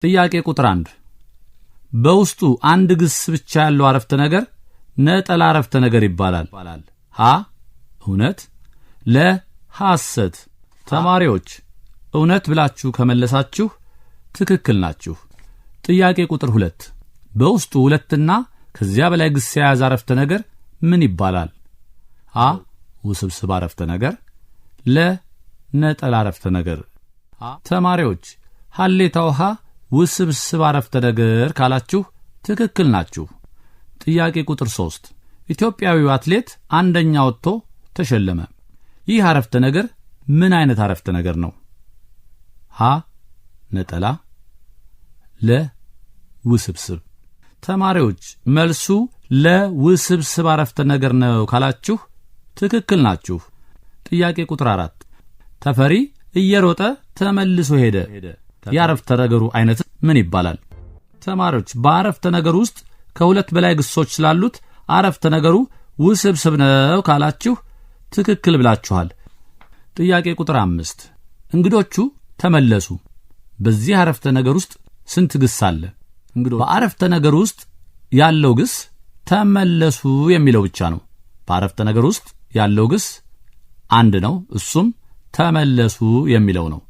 ጥያቄ ቁጥር 1 በውስጡ አንድ ግስ ብቻ ያለው አረፍተ ነገር ነጠላ አረፍተ ነገር ይባላል። ሀ እውነት፣ ለ ሐሰት። ተማሪዎች እውነት ብላችሁ ከመለሳችሁ ትክክል ናችሁ። ጥያቄ ቁጥር 2 በውስጡ ሁለትና ከዚያ በላይ ግስ የያዘ አረፍተ ነገር ምን ይባላል? ሀ ውስብስብ አረፍተ ነገር፣ ለ ነጠላ አረፍተ ነገር። ተማሪዎች ሐሌታው ሀ ውስብስብ አረፍተ ነገር ካላችሁ ትክክል ናችሁ። ጥያቄ ቁጥር 3 ኢትዮጵያዊው አትሌት አንደኛ ወጥቶ ተሸለመ። ይህ አረፍተ ነገር ምን አይነት አረፍተ ነገር ነው? ሀ ነጠላ፣ ለ ውስብስብ። ተማሪዎች መልሱ ለውስብስብ አረፍተ ነገር ነው ካላችሁ ትክክል ናችሁ። ጥያቄ ቁጥር 4 ተፈሪ እየሮጠ ተመልሶ ሄደ። የአረፍተ ነገሩ አይነት ምን ይባላል? ተማሪዎች በአረፍተ ነገር ውስጥ ከሁለት በላይ ግሶች ስላሉት አረፍተ ነገሩ ውስብስብ ነው ካላችሁ ትክክል ብላችኋል። ጥያቄ ቁጥር 5 እንግዶቹ ተመለሱ። በዚህ አረፍተ ነገር ውስጥ ስንት ግስ አለ? በአረፍተ ነገር ውስጥ ያለው ግስ ተመለሱ የሚለው ብቻ ነው። በአረፍተ ነገር ውስጥ ያለው ግስ አንድ ነው፣ እሱም ተመለሱ የሚለው ነው።